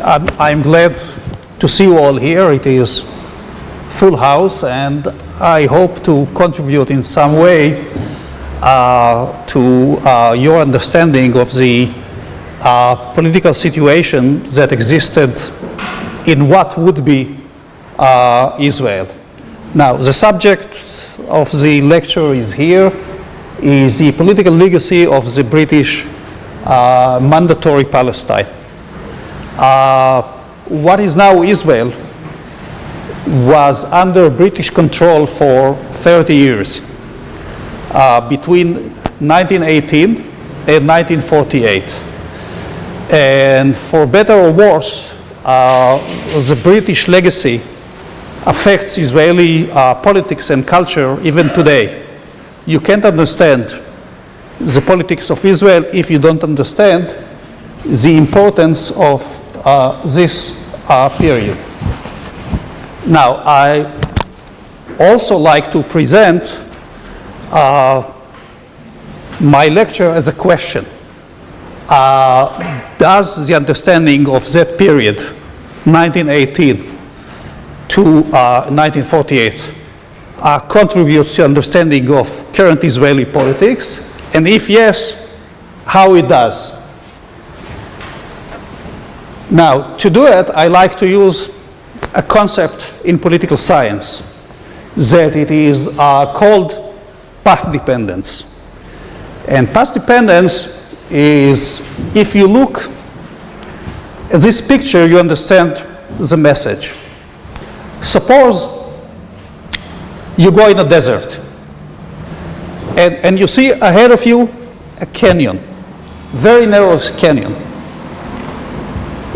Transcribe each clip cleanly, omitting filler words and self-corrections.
I'm glad to see you all here. It is full house, and I hope to contribute in some way to your understanding of the political situation that existed in what would be Israel. Now, the subject of the lecture is here, is the political legacy of the British mandatory Palestine. What is now Israel was under British control for 30 years, between 1918 and 1948. And for better or worse, the British legacy affects Israeli politics and culture even today. You can't understand the politics of Israel if you don't understand the importance of this period. Now, I also like to present my lecture as a question. Does the understanding of that period, 1918 to 1948, contribute to understanding of current Israeli politics? And if yes, how it does? Now, to do it, I like to use a concept in political science that it is called path dependence. And path dependence is, if you look at this picture, you understand the message. Suppose you go in a desert and you see ahead of you a canyon, very narrow canyon.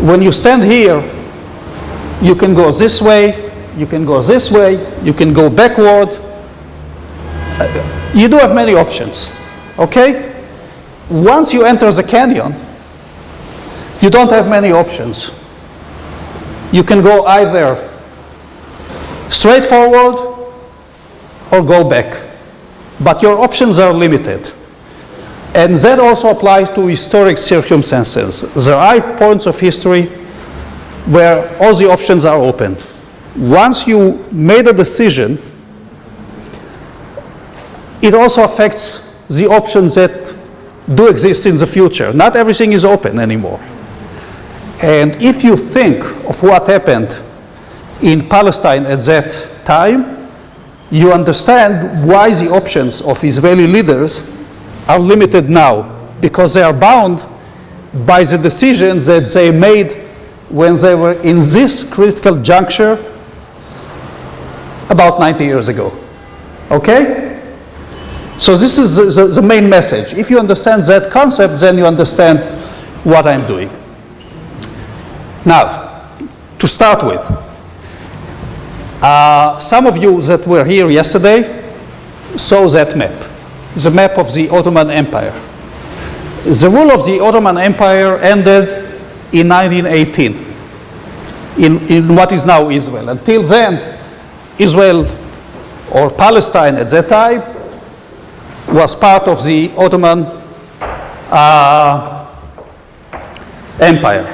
When you stand here, you can go this way, you can go this way, you can go backward. You do have many options, okay? Once you enter the canyon, you don't have many options. You can go either straight forward or go back, but your options are limited. And that also applies to historic circumstances. There are points of history where all the options are open. Once you made a decision, it also affects the options that do exist in the future. Not everything is open anymore. And if you think of what happened in Palestine at that time, you understand why the options of Israeli leaders are limited now, because they are bound by the decisions that they made when they were in this critical juncture about 90 years ago. Okay? So this is the main message. If you understand that concept, then you understand what I'm doing. Now, to start with, some of you that were here yesterday saw that map. The map of the Ottoman Empire. The rule of the Ottoman Empire ended in 1918 in what is now Israel. Until then, Israel, or Palestine at that time, was part of the Ottoman Empire.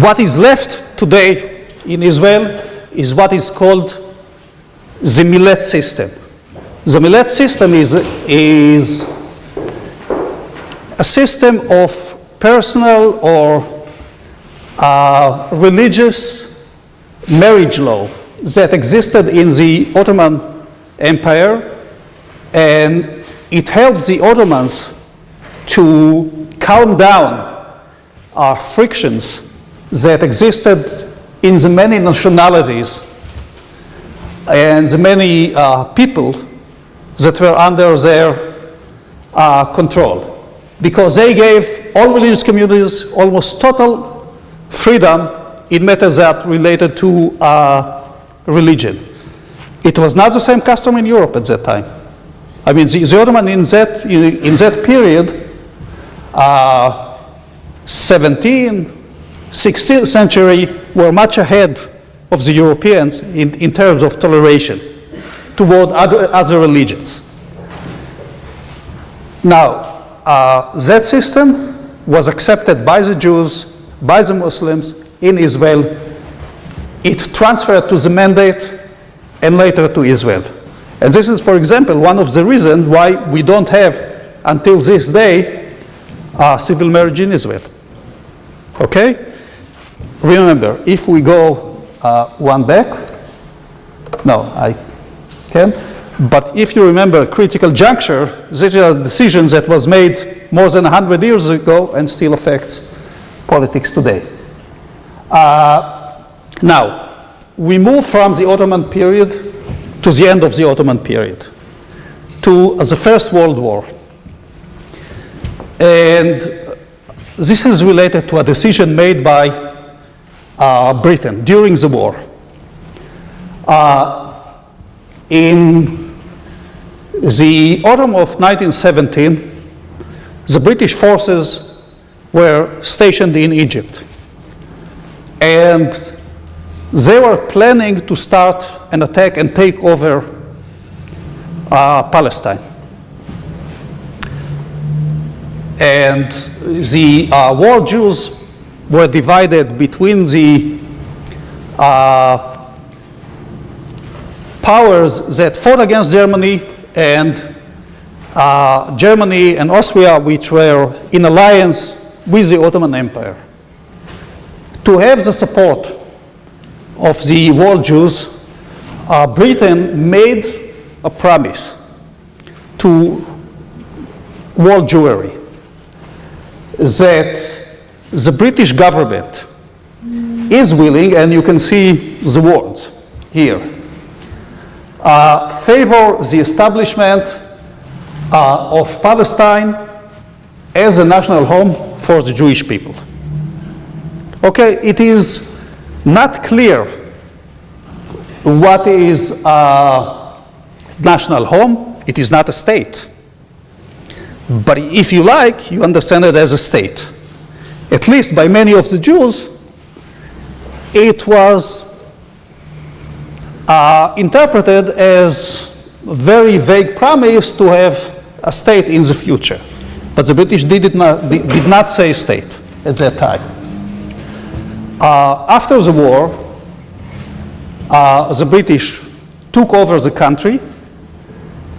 What is left today in Israel is what is called the Millet System. The Millet System is a system of personal or religious marriage law that existed in the Ottoman Empire, and it helped the Ottomans to calm down frictions that existed in the many nationalities and the many people that were under their control, because they gave all religious communities almost total freedom in matters that related to religion. It was not the same custom in Europe at that time. I mean, the Ottoman in that period, 17th, 16th century, were much ahead of the Europeans in terms of toleration toward other religions. Now, that system was accepted by the Jews by the Muslims in Israel. It transferred to the Mandate and later to Israel. And this is, for example, one of the reasons why we don't have, until this day, civil marriage in Israel. Okay? Remember, if we go one back, no, I can't. But if you remember critical juncture, these are decisions that was made more than 100 years ago and still affects politics today. Now, we move from the Ottoman period to the end of the Ottoman period, to the First World War. And this is related to a decision made by Britain during the war. In the autumn of 1917, the British forces were stationed in Egypt. And they were planning to start an attack and take over Palestine. And the war Jews were divided between the powers that fought against Germany and Germany and Austria, which were in alliance with the Ottoman Empire. To have the support of the world Jews, Britain made a promise to world Jewry that the British government is willing, and you can see the words here, favor the establishment of Palestine as a national home for the Jewish people. Okay, it is not clear what is a national home. It is not a state. But if you like, you understand it as a state. At least by many of the Jews, it was interpreted as a very vague promise to have a state in the future. But the British did not say state at that time. After the war, the British took over the country,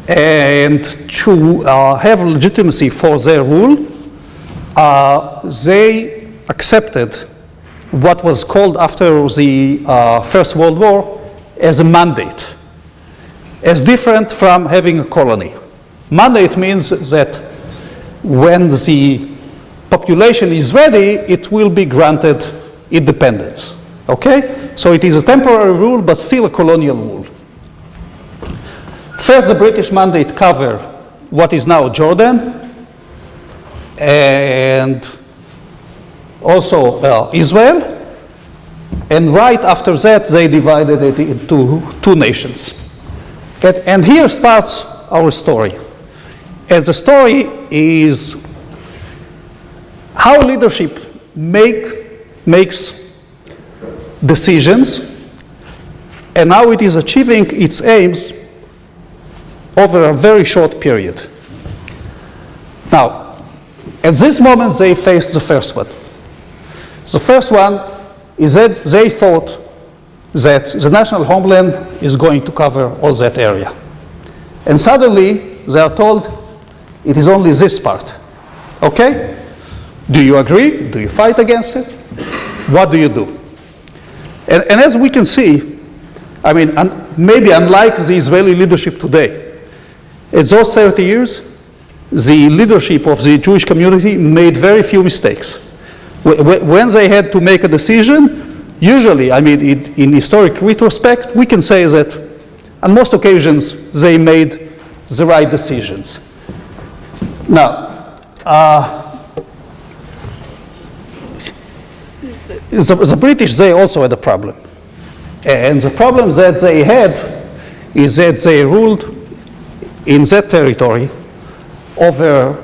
and to have legitimacy for their rule, they accepted what was called after the First World War as a mandate, as different from having a colony. Mandate means that when the population is ready, it will be granted independence. Okay? So it is a temporary rule, but still a colonial rule. First, the British mandate covered what is now Jordan and also Israel. And right after that, they divided it into two nations. And here starts our story. And the story is how leadership makes decisions and how it is achieving its aims over a very short period. Now, at this moment, they faced the first one. The first one is that they thought that the national homeland is going to cover all that area. And suddenly, they are told it is only this part. Okay? Do you agree? Do you fight against it? What do you do? And as we can see, I mean, maybe unlike the Israeli leadership today, in those 30 years, the leadership of the Jewish community made very few mistakes. When they had to make a decision, usually, I mean, in historic retrospect, we can say that on most occasions, they made the right decisions. Now, the British, they also had a problem. And the problem that they had is that they ruled in that territory over,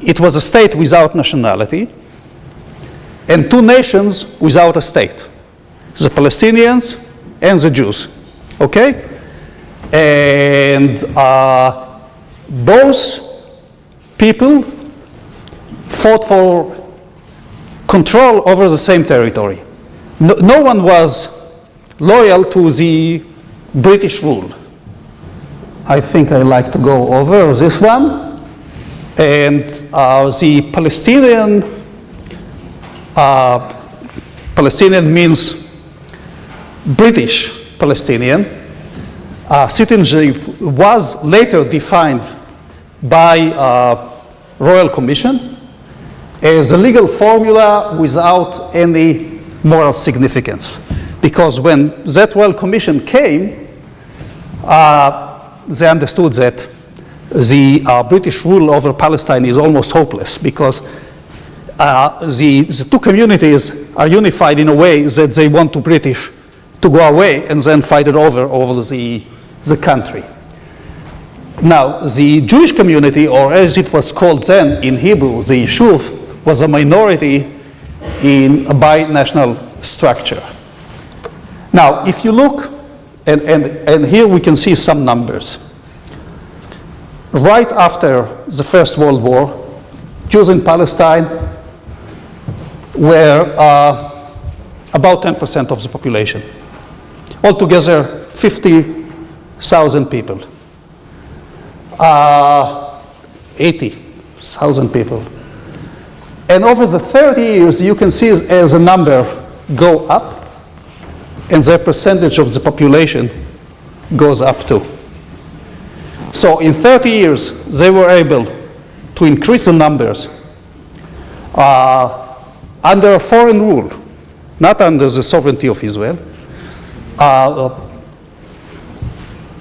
it was a state without nationality and two nations without a state, the Palestinians and the Jews, okay? And both people fought for control over the same territory. No one was loyal to the British rule. I think I like to go over this one. And the Palestinian means British Palestinian. Citizenship was later defined by Royal Commission as a legal formula without any moral significance. Because when that Royal Commission came, they understood that the British rule over Palestine is almost hopeless, because the two communities are unified in a way that they want the British to go away and then fight it over the country. Now, the Jewish community, or as it was called then in Hebrew, the Yishuv, was a minority in a binational structure. Now, if you look, and here we can see some numbers. Right after the First World War, Jews in Palestine were about 10% of the population. Altogether, 50,000 people. 80,000 people. And over the 30 years, you can see as a number go up, and their percentage of the population goes up too. So in 30 years, they were able to increase the numbers under a foreign rule, not under the sovereignty of Israel,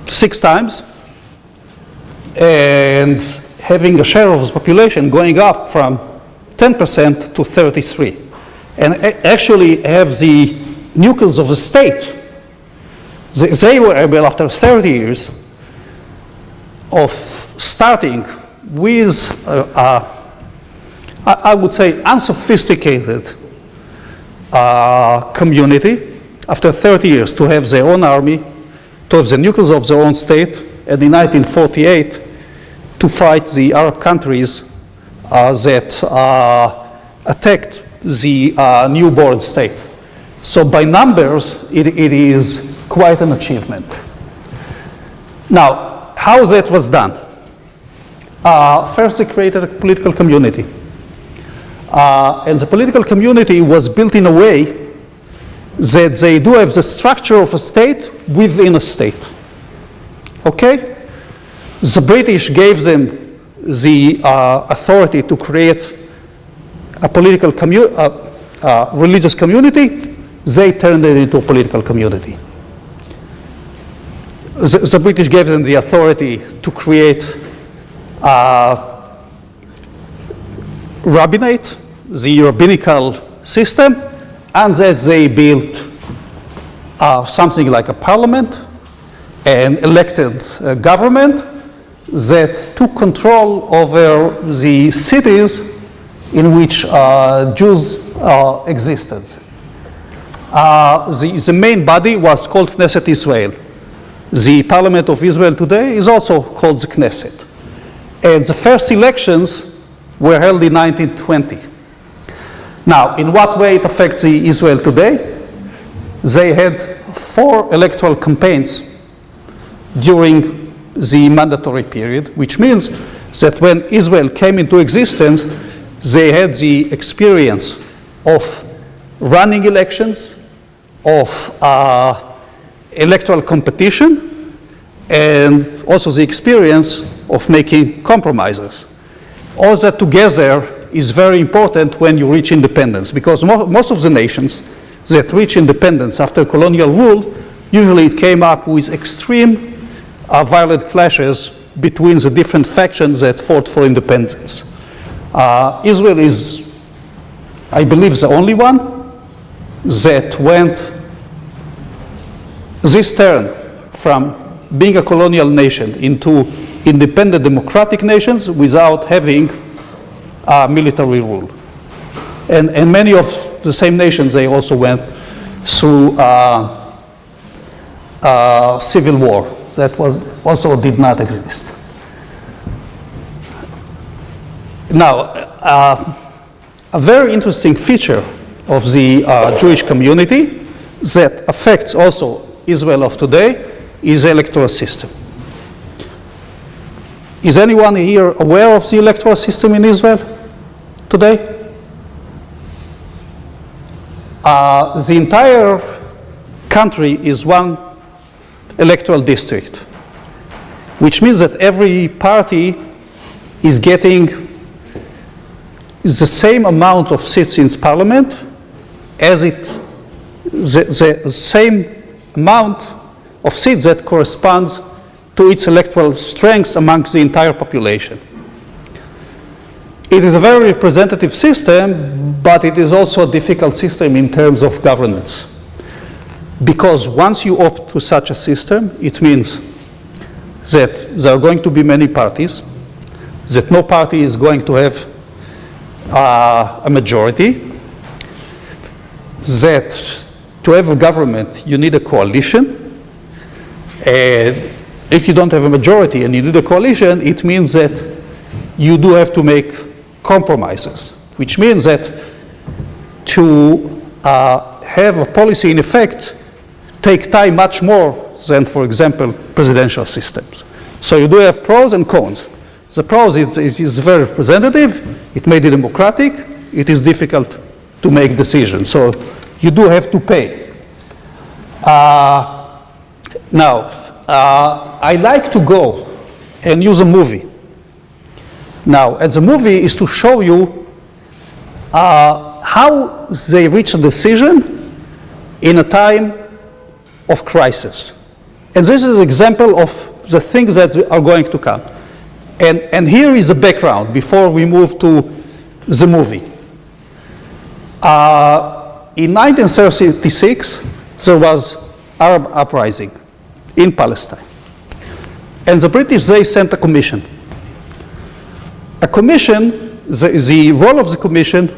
6 times, and having a share of the population going up from 10% to 33%. And actually have the nucleus of a state. They were able, after 30 years, of starting with, I would say, unsophisticated community, after 30 years, to have their own army, to have the nucleus of their own state, and in 1948, to fight the Arab countries that attacked the newborn state. So by numbers, it is quite an achievement. Now, how that was done? First, they created a political community. And the political community was built in a way that they do have the structure of a state within a state. Okay? The British gave them the authority to create a political religious community. They turned it into a political community. The British gave them the authority to create rabbinate, the rabbinical system, and that they built something like a parliament and elected government that took control over the cities in which Jews existed. The main body was called Knesset Israel. The Parliament of Israel today is also called the Knesset. And the first elections were held in 1920. Now, in what way it affects Israel today? They had 4 electoral campaigns during the mandatory period, which means that when Israel came into existence, they had the experience of running elections, of electoral competition, and also the experience of making compromises. All that together is very important when you reach independence, because most of the nations that reach independence after colonial rule, usually it came up with extreme violent clashes between the different factions that fought for independence. Israel is, I believe, the only one that went this turn from being a colonial nation into independent democratic nations without having military rule. And many of the same nations, they also went through civil war that also did not exist. Now, a very interesting feature of the Jewish community that affects also Israel of today is the electoral system. Is anyone here aware of the electoral system in Israel today? The entire country is one electoral district, which means that every party is getting the same amount of seats in parliament as the same amount of seats that corresponds to its electoral strength amongst the entire population. It is a very representative system, but it is also a difficult system in terms of governance. Because once you opt to such a system, it means that there are going to be many parties, that no party is going to have a majority, that to have a government you need a coalition, and if you don't have a majority and you need a coalition, it means that you do have to make compromises, which means that to have a policy in effect take time much more than, for example, presidential systems. So you do have pros and cons. The pros is very representative, it made it democratic, it is difficult to make decisions. So you do have to pay. I like to go and use a movie. Now, and the movie is to show you how they reach a decision in a time of crisis. And this is an example of the things that are going to come. And here is the background before we move to the movie. In 1936, there was Arab uprising in Palestine. And the British, they sent a commission. A commission, the role of the commission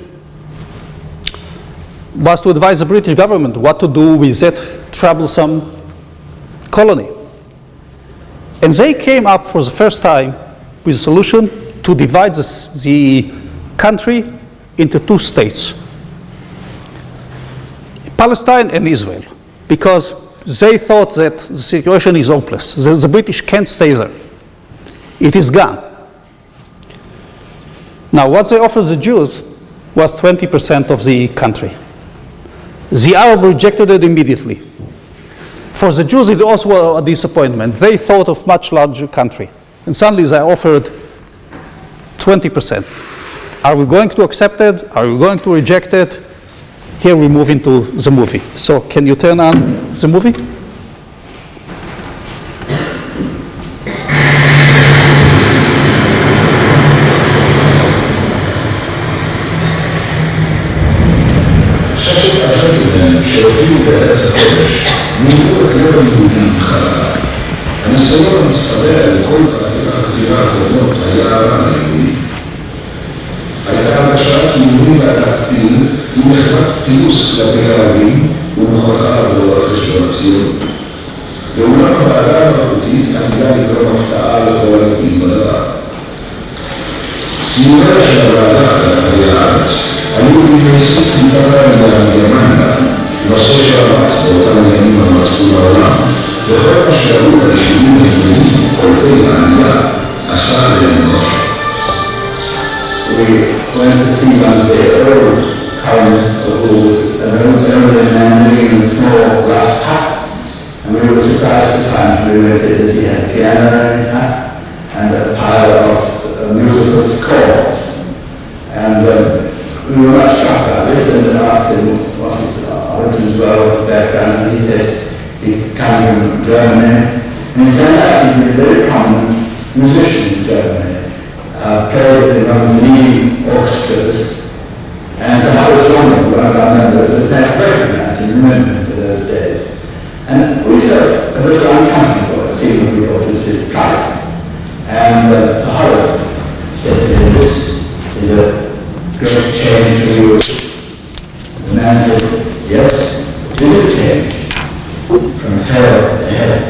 was to advise the British government what to do with that troublesome colony. And they came up for the first time with a solution to divide the country into two states, Palestine and Israel, because they thought that the situation is hopeless. The British can't stay there. It is gone. Now, what they offered the Jews was 20% of the country. The Arab rejected it immediately. For the Jews, it also was a disappointment. They thought of much larger country. And suddenly they offered 20%. Are we going to accept it? Are we going to reject it? Here we move into the movie. So can you turn on the movie? שהופיעו בארץ הקודש, מילאו את לב היהודים בחרדה. הניסיון המצטבר לכל תהליך החתירה הקודמות היה הרע היהודי. הייתה הרגשה כי יהודים להקפיל עם מחמת פיוס כלפי הערבים ומוכחה לאור חשבון הציונות. ואולם הוועדה המלכותית עתידה לגרום הפתעה לכל הנוגעים בדבר. סימוליה של הוועדה ברחבי הארץ היו בימי שיא קליטתה מגרמניה, נושא שהרץ באותם ימים המצפון העולם, וכל מה שעלו ביישובים היהודיים קולטי העלייה עשה להם ראש. We went to see one of the old colonies who was an elderly man living in a small glass hut, and we were surprised to find that he had a piano in his hut and a pile of musical scores. And we were much struck by this and asked him what his origins were, what his background, and he said he'd come from Germany, and it turned out he'd been a very prominent musician in Germany. Played in one of the leading orchestras, and so I was wondering, one of our members, was that recognized and remembered for those days. And we felt a little uncomfortable, seeing what we thought was his plight. And so Horace said, this is a great change for you. The man said, yes, it is a change from hell to heaven.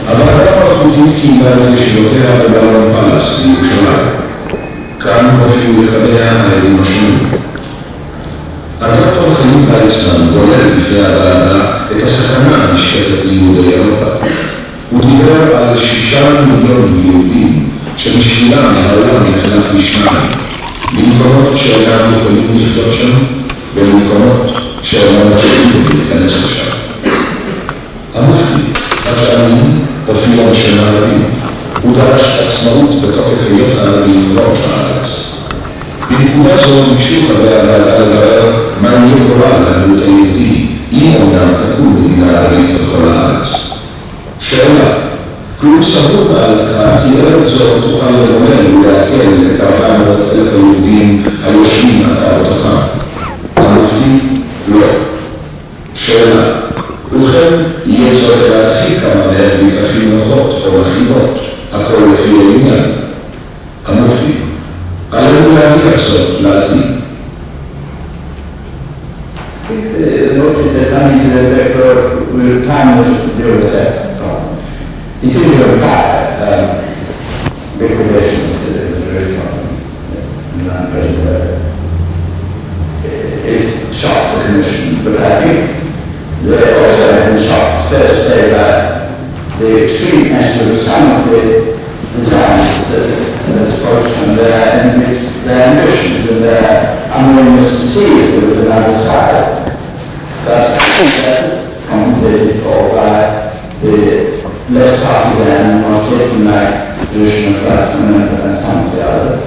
הוועדה המלכותית קיימה ועד ישיבותיה בבלון פלס בירושלים. כאן הופיעו לפניה העדים השונים. הדוקטור חיים ויצמן גולל בפני הוועדה את הסכנה הנשקפת ליהודי אירופה. הוא דיבר על 6 מיליון יהודים שבשבילם העולם נחלק לשניים, במקומות שאינם יכולים לחיות שם ובמקומות שאינם יכולים להיכנס לשם. המופתי, השעמים, הופיע בשם הערבים. הוא דרש עצמאות בתוקף היות הערבים ראש הארץ. בנקודה זו ביקשו חברי הוועדה לברר מה יהיה גורל המיעוט היהודי אם אומנם תקום מדינה ערבית בכל הארץ. שאלה, כלום סבור בהלכה כי ארץ זו תוכל לבונן ולהקל את 400,000 היהודים היושבים עתה בתוכה. המופתי, לא. שאלה, ובכן יהיה צורך להרחיק כמה מהם בקלפים נוחות או מחיבות, הכל לפי העניין. המופתי, עלינו להגיע זאת לעתיד. I think the notice that I need to Electoral will time to deal with that problem. He seems to imply regulations is a very problem. It shocked the Commission, but I think they also have been shocked, fair to say, by the extreme nationalism, some of the designs that focus on their ambitions and their unwillingness to see it with another side. But I think that is compensated for by the less partisan and more statement-like position of Palestine and some of the other.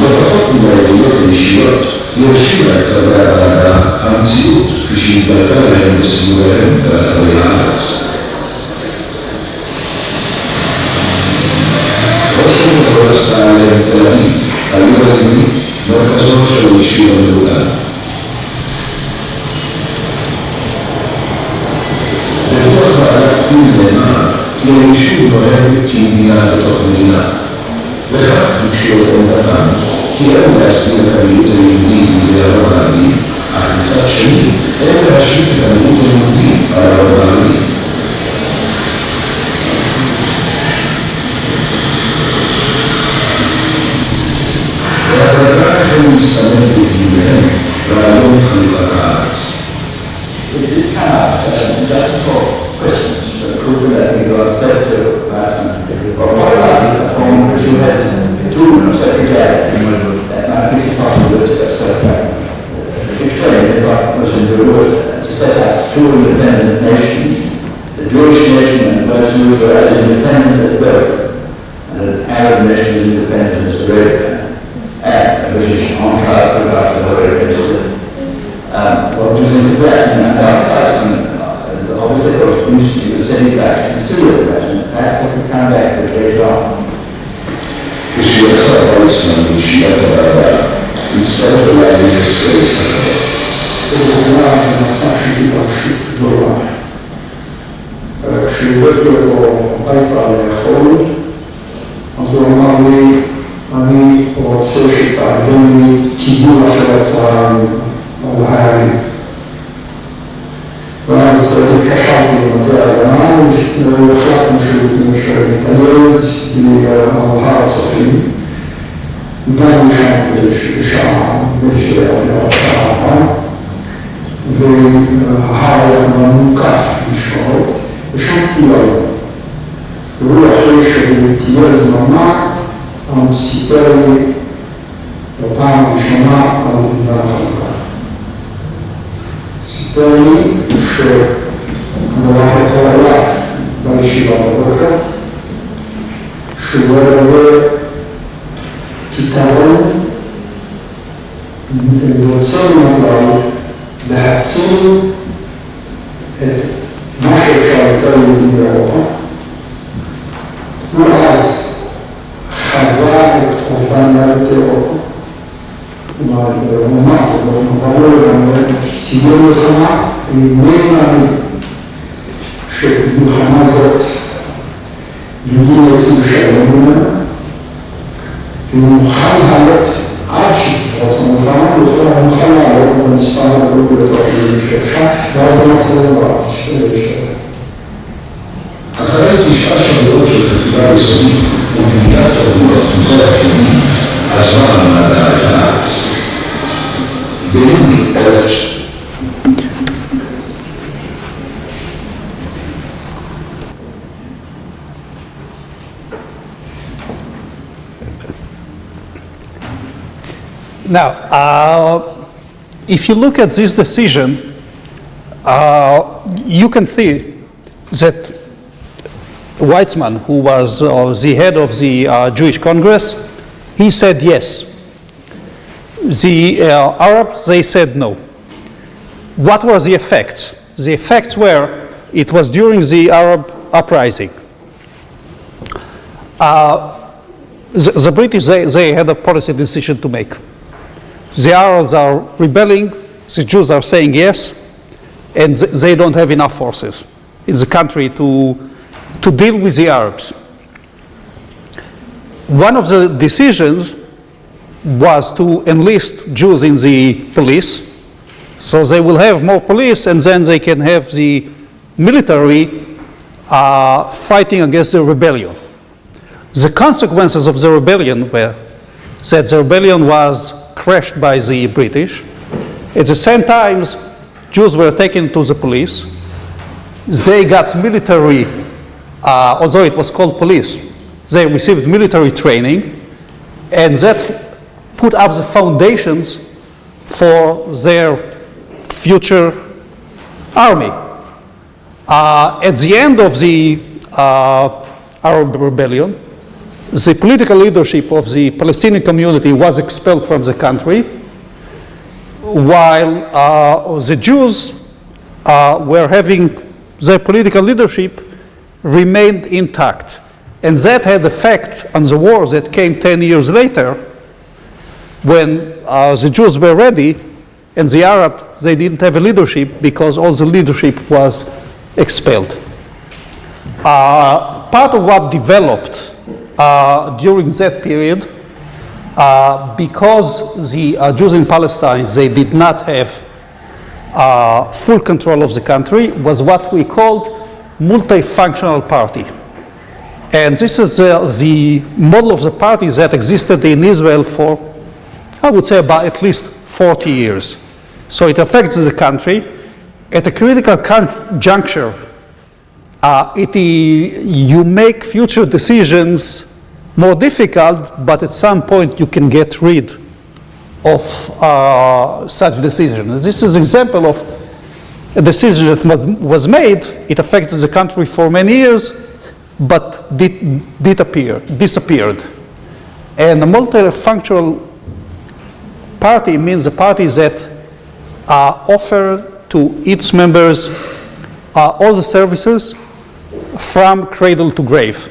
לפחות מהעדויות האישיות ירשימה את חברי הוועדה המציאות כפי שהתבלטה להם בסיבוריהם ברחבי הארץ. ראש הממשלה עשתה עליהם תל אביב, העיר הלאומית, מרכזו של היישוב המאורגן. בדוח ועדת פנים נאמר כי היישוב נוהג כמדינה בתוך מדינה. וכך ביקשו את עמדתם כי אין להסתיר את המיעוט היהודי בידי הרוב הערבי, אך מצד שני אין להשליט את המיעוט היהודי על הרוב הערבי. והדרגה יכולים להסתמך בגבוליהם רעיון חלוקת הארץ. It cannot, just for questions, proven that you are said to last but what about the form which you had two secretaries that might be possible to explain what was in the rule to set up 2 independent nations, the Jewish nation and those who were as independent as both, and an Arab nation as independent as Arabia, and a British enclave for about the whole Arabia. What was in that and obviously it was interesting to send it back and consider the question. Perhaps I can come back with later on. כשיצא ויצמן בישיבת הוועדה, הצטרף אליי לסקרי סחר. ובגלל המצב שלי פשוט גדולה. כשהבאתי לו הביתה לאכול, אז הוא אמר לי, אני רוצה שתעדן לי קידול אחר הצהריים על הערים. ואז התקשרתי למדעי ההגנה, והחלטנו שנתעלת על הר הצופים. הגענו שם בשעה, בשעה 4, וההר היה מוקף בשעות, ושם טייל. והוא אחרי שהוא טייל זממה, סיפר לי בפעם הראשונה על עמדת החלוקה. סיפר לי שהדבר היה עליו בישיבה בבוקר, שהוא היה פתרון יוצא מהגלל להציל את מה שאפשר יותר יהודי באירופה, ואז חזר את אובדן יהדות אירופה. הוא אמר, ברור לגמרי, סידר מלחמה, אינני מאמין שבמלחמה הזאת יהודים יצאו שלום ממנה, והוא מוכן לעלות עד שתפרוץ המלחמה, הוא מוכן לעלות במספר הגדול ביותר של שאפשר, ואז הוא מצא לבד, שתי. אחרי 9 שבועות של חקירה יסודית ובניית תרבויות מכל הכיוונים, עזבה המעלה את הארץ. ביוני 1900. Now, if you look at this decision, you can see that Weizmann, who was the head of the Jewish Congress, he said yes. The Arabs, they said no. What were the effects? The effects were, it was during the Arab uprising. The British, they had a policy decision to make. The Arabs are rebelling, the Jews are saying yes, and they don't have enough forces in the country to deal with the Arabs. One of the decisions was to enlist Jews in the police, so they will have more police, and then they can have the military fighting against the rebellion. The consequences of the rebellion were that the rebellion was crushed by the British. At the same time, Jews were taken to the police. They got military, although it was called police, they received military training, and that put up the foundations for their future army. At the end of the Arab rebellion, the political leadership of the Palestinian community was expelled from the country, while the Jews were having their political leadership remained intact. And that had effect on the war that came 10 years later, when the Jews were ready, and the Arabs, they didn't have a leadership because all the leadership was expelled. Part of what developed during that period, because the Jews in Palestine, they did not have full control of the country, was what we called multifunctional party. And this is the model of the party that existed in Israel for, I would say, about at least 40 years. So it affects the country. At a critical juncture, you make future decisions more difficult, but at some point you can get rid of such decisions. This is an example of a decision that was made. It affected the country for many years, but disappeared. And a multifunctional party means a party that offers to its members all the services from cradle to grave.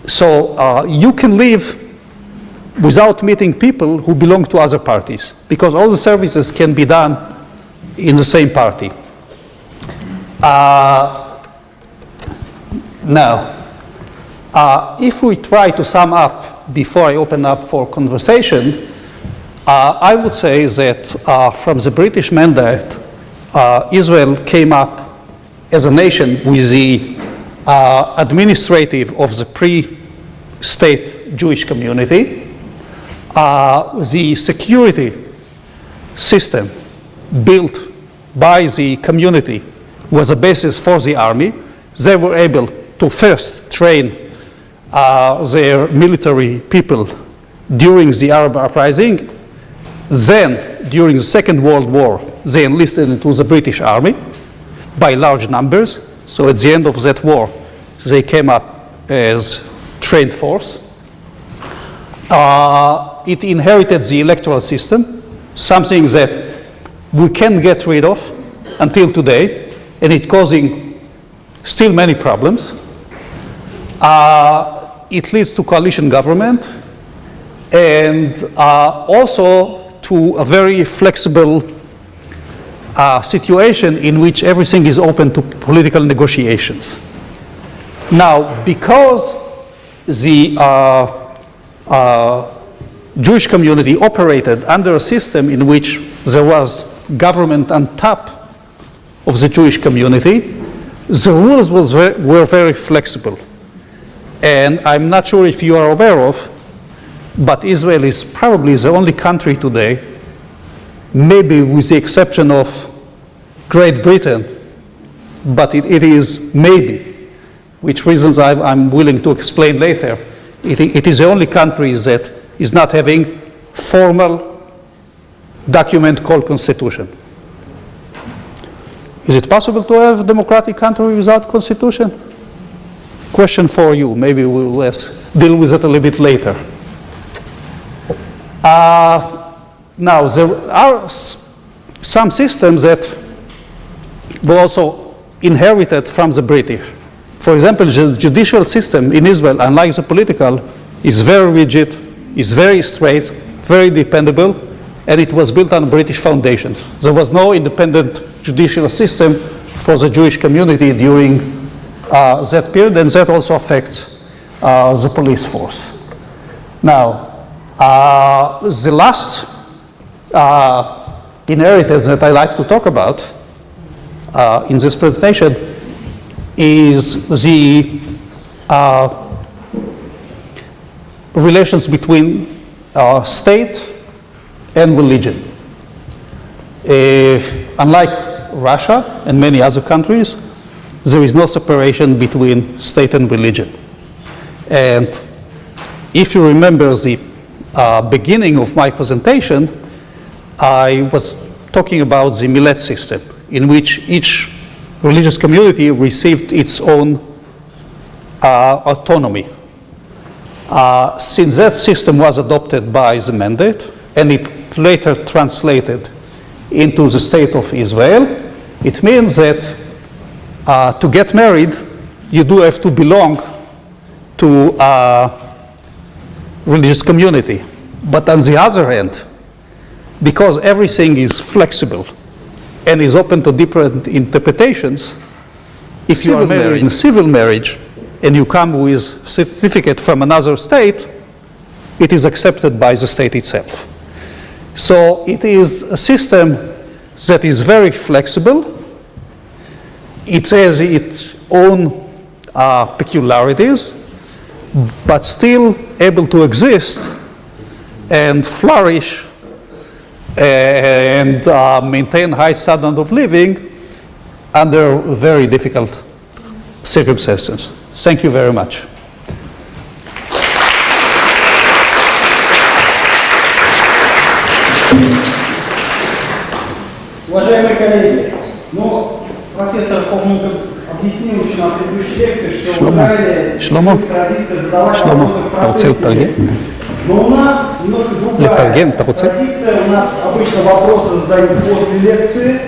So you can live without meeting people who belong to other parties, because all the services can be done in the same party. Now, if we try to sum up before I open up for conversation, I would say that from the British mandate, Israel came up as a nation with the administrative of the pre-state Jewish community. The security system built by the community was a basis for the army. They were able to first train their military people during the Arab uprising. Then, during the Second World War, they enlisted into the British Army by large numbers. So at the end of that war, they came up as trained force. It inherited the electoral system, something that we can't get rid of until today, and it's causing still many problems. It leads to coalition government, and also to a very flexible situation in which everything is open to political negotiations. Now, because the Jewish community operated under a system in which there was government on top of the Jewish community, the rules were very flexible. And I'm not sure if you are aware of, but Israel is probably the only country today, maybe with the exception of Great Britain, but it is maybe, which reasons I'm willing to explain later. It is the only country that is not having formal document called constitution. Is it possible to have a democratic country without constitution? Question for you. Maybe we'll deal with it a little bit later. Now, there are some systems that were also inherited from the British. For example, the judicial system in Israel, unlike the political, is very rigid, is very straight, very dependable, and it was built on British foundations. There was no independent judicial system for the Jewish community during that period, and that also affects the police force. Now, the last inheritance that I like to talk about in this presentation is the relations between state and religion. Unlike Russia and many other countries, there is no separation between state and religion. And if you remember the beginning of my presentation, I was talking about the Millet System, in which each religious community received its own autonomy. Since that system was adopted by the mandate, and it later translated into the state of Israel, it means that to get married, you do have to belong to a religious community. But on the other hand, because everything is flexible and is open to different interpretations, if you are married in civil marriage and you come with certificate from another state, it is accepted by the state itself. So it is a system that is very flexible. It has its own peculiarities, but still able to exist and flourish and maintain high standard of living under very difficult circumstances. Thank you very much. Уважаемые коллеги, профессор Hofnung объяснил еще на предыдущей лекции, что в Израиле существует традиция задавать вопросы профессии. Но у нас немножко другая традиция, у нас обычно вопросы задают после лекции.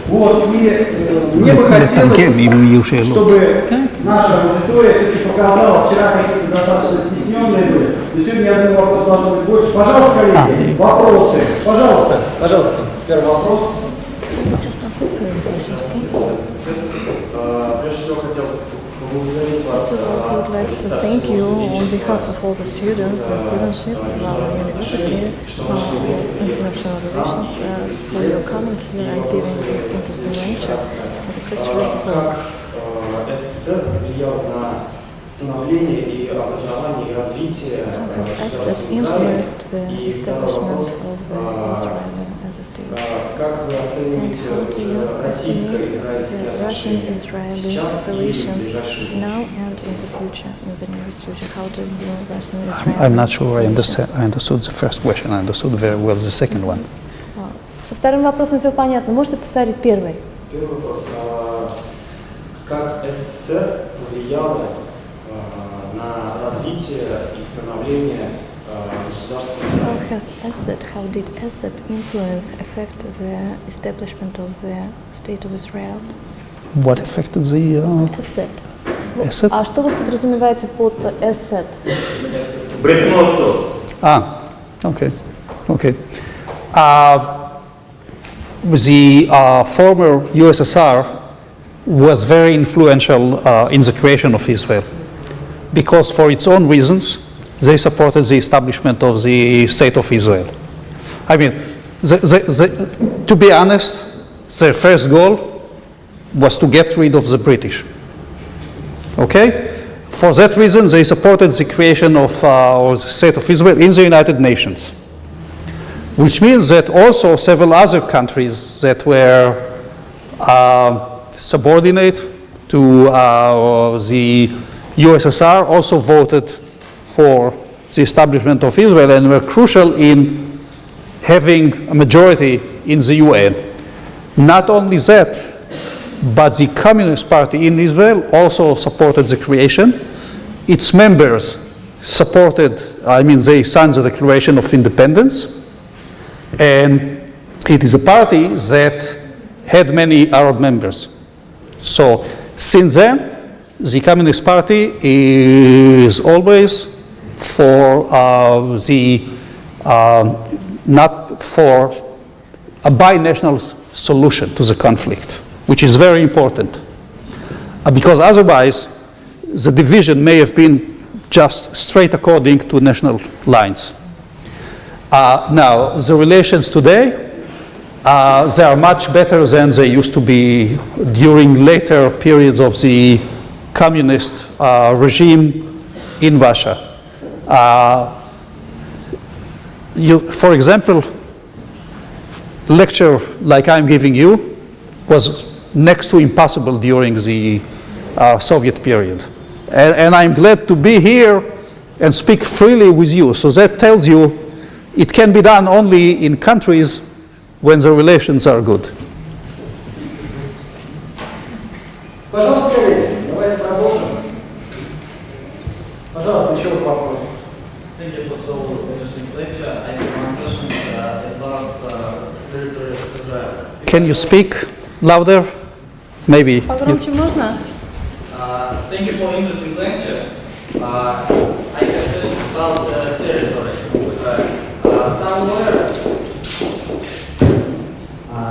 Вот, и мне бы хотелось, чтобы наша аудитория все-таки показала, вчера какие-то достаточно стесненные были, но сегодня, я думаю, вопрос должно быть больше. Пожалуйста, коллеги, вопросы. Пожалуйста, первый вопрос. Прежде всего хотел поблагодарить вас. I would like to thank you on behalf of all the students and studentship of our university, international relations, for your coming here and giving this interesting lecture for the Christian work. СССР влиял на становление и образование и развитие Как вы оцениваете российско-израильские relations now and in the future, in the nearest future? How do you view Russian-Israeli? I'm not sure I understood the first question. I understood very well the second one. Со вторым вопросом все понятно. Можете повторить первый? Первый вопрос. Как СССР повлияла на развитие и становление государства Израиль? How did Assad influence, affect the establishment of the state of Israel? What affected the Assad. Assad? А что вы подразумеваете под Assad? Okay. The former USSR was very influential in the creation of Israel, because for its own reasons, they supported the establishment of the state of Israel. I mean, to be honest, their first goal was to get rid of the British. Okay? For that reason, they supported the creation of or the State of Israel in the United Nations, which means that also several other countries that were subordinate to the USSR also voted for the establishment of Israel and were crucial in having a majority in the UN. Not only that, but the Communist Party in Israel also supported the creation. Its members supported, they signed the Declaration of Independence, and it is a party that had many Arab members. So since then, the Communist Party is always for not for a binational solution to the conflict, which is very important, because otherwise the division may have been just straight according to national lines. Now, the relations today, they are much better than they used to be during later periods of the communist regime in Russia. For example, lecture like I'm giving you was next to impossible during the Soviet period. And I'm glad to be here and speak freely with you. So that tells you it can be done only in countries when the relations are good. Пожалуйста, коллеги, давайте продолжим. Пожалуйста, еще вопрос. Thank you for so interesting lecture. I have one question about territory of Israel. Can you speak louder? Maybe. Погромче можно? Thank you for interesting lecture. I have a question about territory of Israel.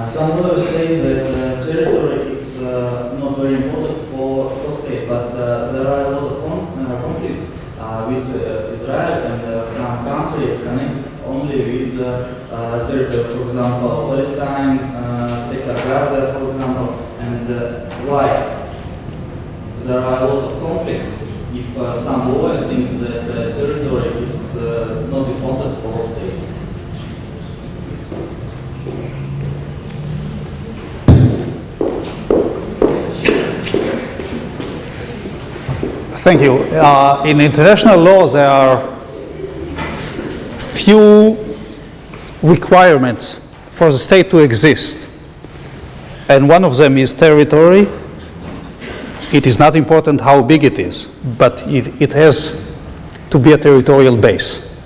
Some lawyers say that territory is not very important for state, but there are a lot of conflict with Israel, and some countries connect only with territory. For example, Palestine, Sector Gaza, for example, and why? There are a lot of conflict if some lawyer thinks that territory is not important for state. Thank you. In international law, there are few requirements for the state to exist. And one of them is territory. It is not important how big it is, but it has to be a territorial base.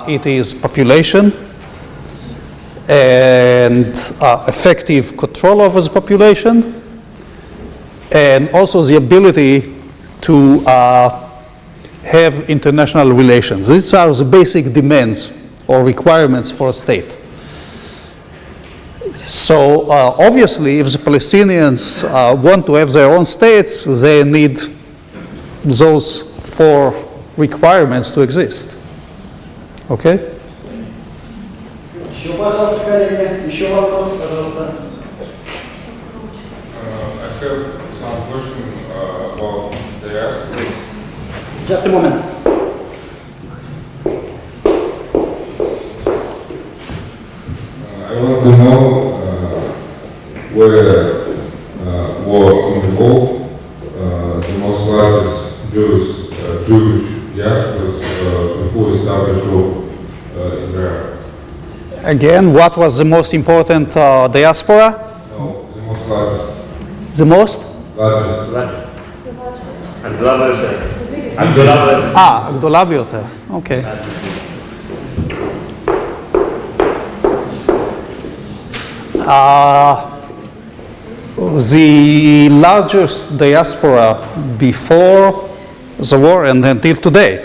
It is population and effective control over the population, and also the ability to have international relations. These are the basic demands or requirements for a state. So obviously, if the Palestinians want to have their own states, they need those 4 requirements to exist. Okay? Еще, пожалуйста, коллеги, еще вопрос, пожалуйста. I have some question about diaspora. Just a moment. I want to know where were involved the most largest Jewish diasporas before establishment of Israel. Again, what was the most important diaspora? No, the most largest. The most? Largest. הגדולה ביותר. Okay. The largest diaspora before the war and until today,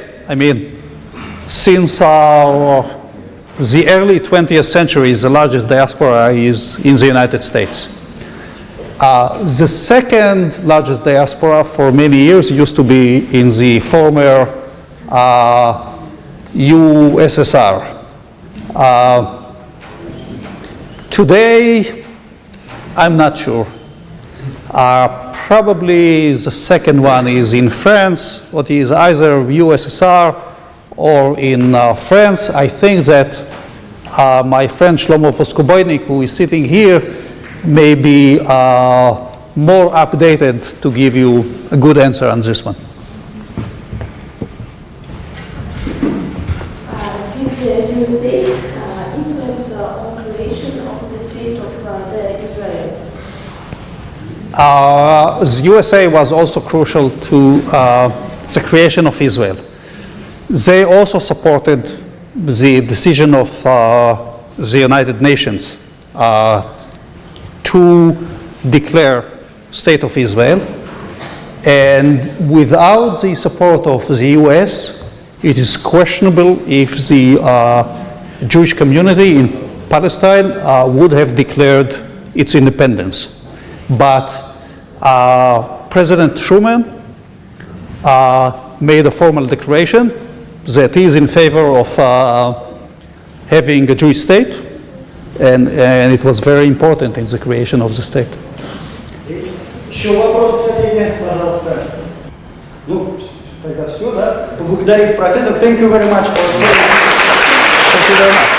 since the early 20th century, the largest diaspora is in the United States. The second largest diaspora for many years used to be in the former USSR. Today, I'm not sure. Probably the second one is in France, what is either USSR or in France. I think that my friend Shlomo Voskoboynik, who is sitting here, may be more updated to give you a good answer on this one. Did you say influence on creation of the state of Israel? The USA was also crucial to the creation of Israel. They also supported the decision of the United Nations to declare State of Israel. And without the support of the US, it is questionable if the Jewish community in Palestine would have declared its independence. But President Truman made a formal declaration that he is in favor of having a Jewish state, and it was very important in the creation of the state. Еще вопрос, коллеги, пожалуйста. Ну, тогда все, да? Поблагодарить профессора. Thank you very much for... Thank you very much.